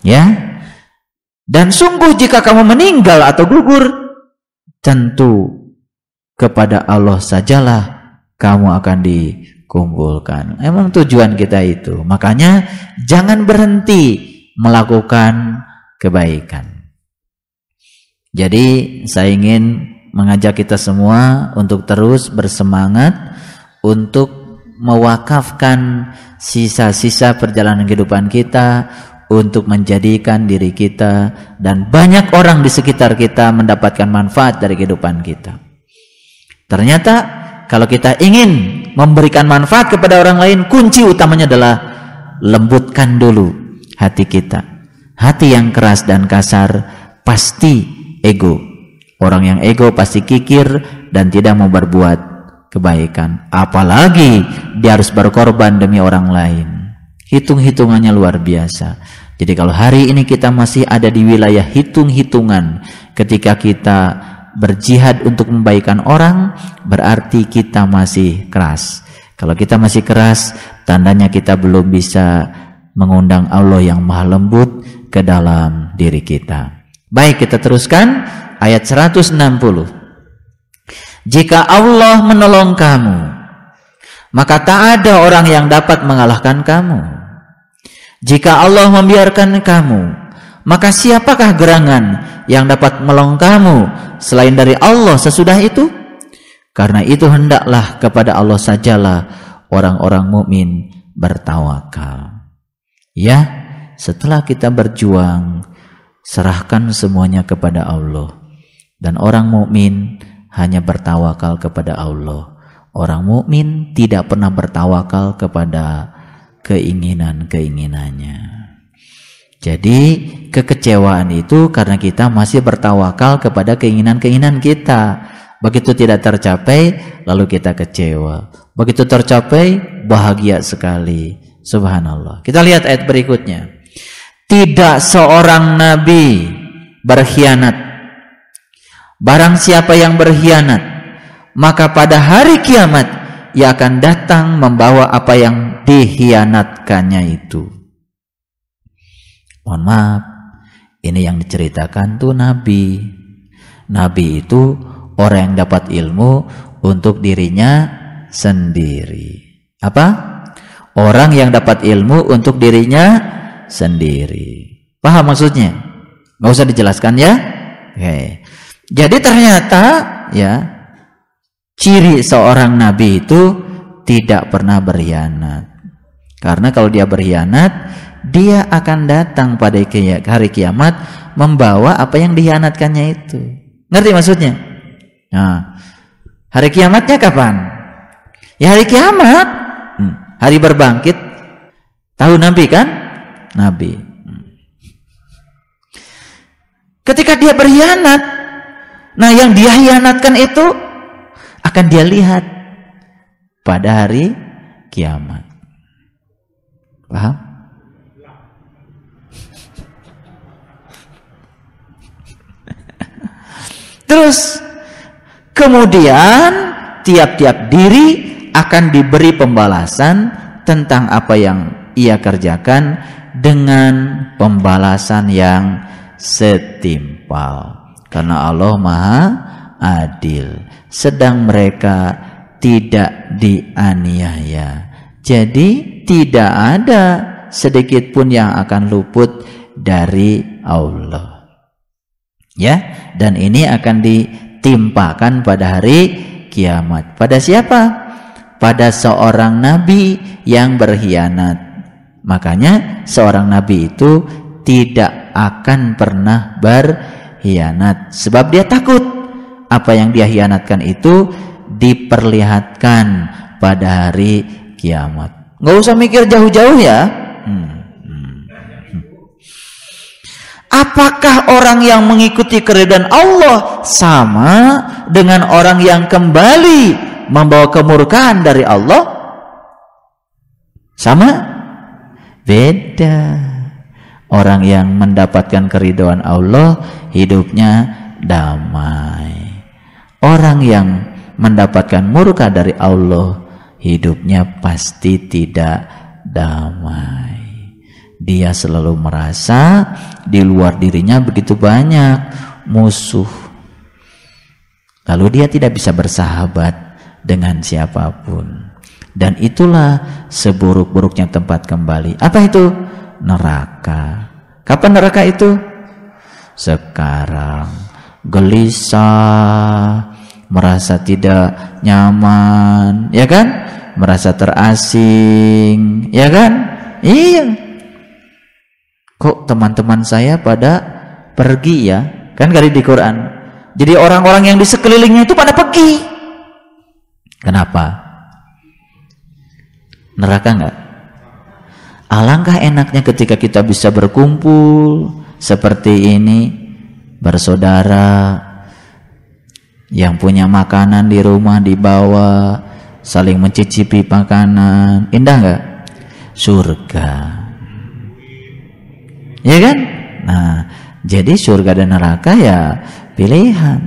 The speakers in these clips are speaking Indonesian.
Ya. Dan sungguh jika kamu meninggal atau gugur, tentu kepada Allah sajalah kamu akan dikumpulkan. Emang tujuan kita itu. Makanya jangan berhenti melakukan kebaikan. Jadi saya ingin mengajak kita semua untuk terus bersemangat untuk mewakafkan sisa-sisa perjalanan kehidupan kita untuk menjadikan diri kita dan banyak orang di sekitar kita mendapatkan manfaat dari kehidupan kita. Ternyata kalau kita ingin memberikan manfaat kepada orang lain, kunci utamanya adalah lembutkan dulu hati kita. Hati yang keras dan kasar pasti ego. Orang yang ego pasti kikir dan tidak mau berbuat kebaikan. Apalagi dia harus berkorban demi orang lain. Hitung-hitungannya luar biasa. Jadi kalau hari ini kita masih ada di wilayah hitung-hitungan, ketika kita berjihad untuk membaikan orang, berarti kita masih keras. Kalau kita masih keras, tandanya kita belum bisa mengundang Allah yang maha lembut ke dalam diri kita. Baik, kita teruskan ayat 160. Jika Allah menolong kamu, maka tak ada orang yang dapat mengalahkan kamu. Jika Allah membiarkan kamu, maka siapakah gerangan yang dapat menolong kamu selain dari Allah sesudah itu? Karena itu hendaklah kepada Allah sajalah orang-orang mukmin bertawakal. Ya, setelah kita berjuang, serahkan semuanya kepada Allah. Dan orang mukmin hanya bertawakal kepada Allah. Orang mukmin tidak pernah bertawakal kepada keinginan-keinginannya. Jadi kekecewaan itu karena kita masih bertawakal kepada keinginan-keinginan kita. Begitu tidak tercapai, lalu kita kecewa. Begitu tercapai, bahagia sekali. Subhanallah. Kita lihat ayat berikutnya. Tidak seorang nabi berkhianat. Barang siapa yang berkhianat, maka pada hari kiamat ia akan datang membawa apa yang dikhianatkannya itu. Mohon maaf, ini yang diceritakan tuh nabi. Nabi itu orang yang dapat ilmu untuk dirinya sendiri. Apa? Orang yang dapat ilmu untuk dirinya sendiri. Paham maksudnya? Nggak usah dijelaskan ya? Oke. Jadi ternyata ya, ciri seorang nabi itu tidak pernah berkhianat. Karena kalau dia berkhianat, dia akan datang pada hari kiamat membawa apa yang dikhianatkannya itu. Ngerti maksudnya? Nah, hari kiamatnya kapan? Ya hari kiamat, hari berbangkit. Tahu nabi kan? Nabi. Ketika dia berkhianat, nah yang dia hianatkan itu akan dia lihat pada hari kiamat. Paham? Terus kemudian tiap-tiap diri akan diberi pembalasan tentang apa yang ia kerjakan dengan pembalasan yang setimpal. Karena Allah Maha Adil, sedang mereka tidak dianiaya. Jadi tidak ada sedikit pun yang akan luput dari Allah. Ya, dan ini akan ditimpakan pada hari kiamat. Pada siapa? Pada seorang nabi yang berkhianat. Makanya seorang nabi itu tidak akan pernah berkhianat, sebab dia takut apa yang dia hianatkan itu diperlihatkan pada hari kiamat. Nggak usah mikir jauh-jauh ya. Apakah orang yang mengikuti keridhaan Allah sama dengan orang yang kembali membawa kemurkaan dari Allah? Sama? Beda. Orang yang mendapatkan keridhaan Allah hidupnya damai. Orang yang mendapatkan murka dari Allah hidupnya pasti tidak damai. Dia selalu merasa di luar dirinya begitu banyak musuh. Lalu dia tidak bisa bersahabat dengan siapapun. Dan itulah seburuk-buruknya tempat kembali. Apa itu? Neraka. Kapan neraka itu? Sekarang. Gelisah, merasa tidak nyaman, ya kan? Merasa terasing, ya kan? Iya. Kok teman-teman saya pada pergi ya? Kan kali di Quran. Jadi orang-orang yang di sekelilingnya itu pada pergi. Kenapa? Neraka enggak? Alangkah enaknya ketika kita bisa berkumpul seperti ini, bersaudara, yang punya makanan di rumah dibawa, saling mencicipi makanan. Indah enggak? Surga. Ya kan? Nah, jadi surga dan neraka ya pilihan.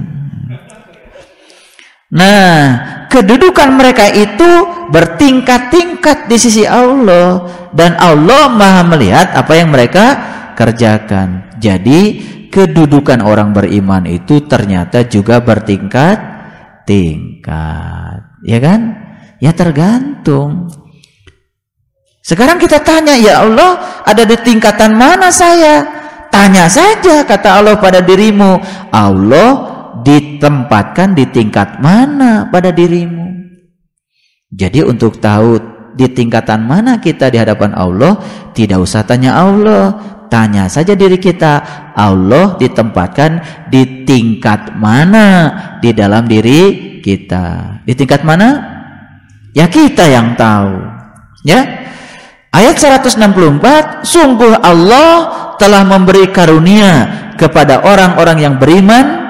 Nah, kedudukan mereka itu bertingkat-tingkat di sisi Allah, dan Allah Maha melihat apa yang mereka kerjakan. Jadi kedudukan orang beriman itu ternyata juga bertingkat-tingkat, ya kan? Ya tergantung. Sekarang kita tanya, ya Allah, ada di tingkatan mana saya? Tanya saja, kata Allah pada dirimu. Allah ditempatkan di tingkat mana pada dirimu. Jadi untuk tahu di tingkatan mana kita di hadapan Allah, tidak usah tanya Allah, tanya saja diri kita, Allah ditempatkan di tingkat mana di dalam diri kita. Di tingkat mana? Ya kita yang tahu. Ya. Ayat 164, sungguh Allah telah memberi karunia kepada orang-orang yang beriman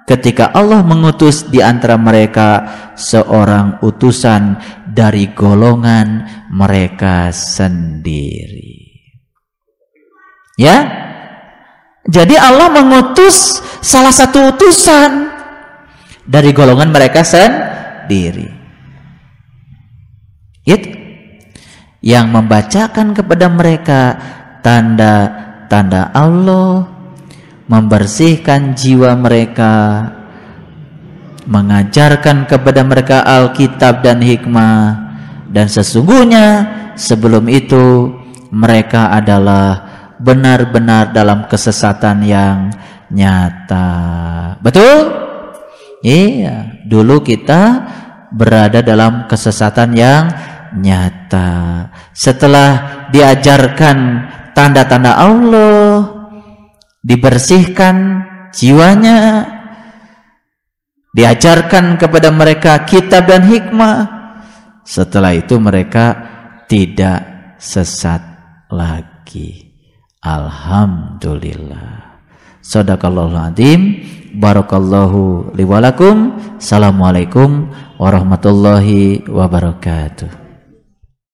ketika Allah mengutus di antara mereka seorang utusan dari golongan mereka sendiri. Ya, jadi Allah mengutus salah satu utusan dari golongan mereka sendiri. Itu yang membacakan kepada mereka tanda-tanda Allah, membersihkan jiwa mereka, mengajarkan kepada mereka Alkitab dan hikmah, dan sesungguhnya sebelum itu mereka adalah benar-benar dalam kesesatan yang nyata. Betul? Iya, dulu kita berada dalam kesesatan yang nyata. Setelah diajarkan tanda-tanda Allah, dibersihkan jiwanya, diajarkan kepada mereka kitab dan hikmah, setelah itu mereka tidak sesat lagi. Alhamdulillah. Shadaqallahul adzim. Barakallahu li wa lakum. Assalamualaikum warahmatullahi wabarakatuh.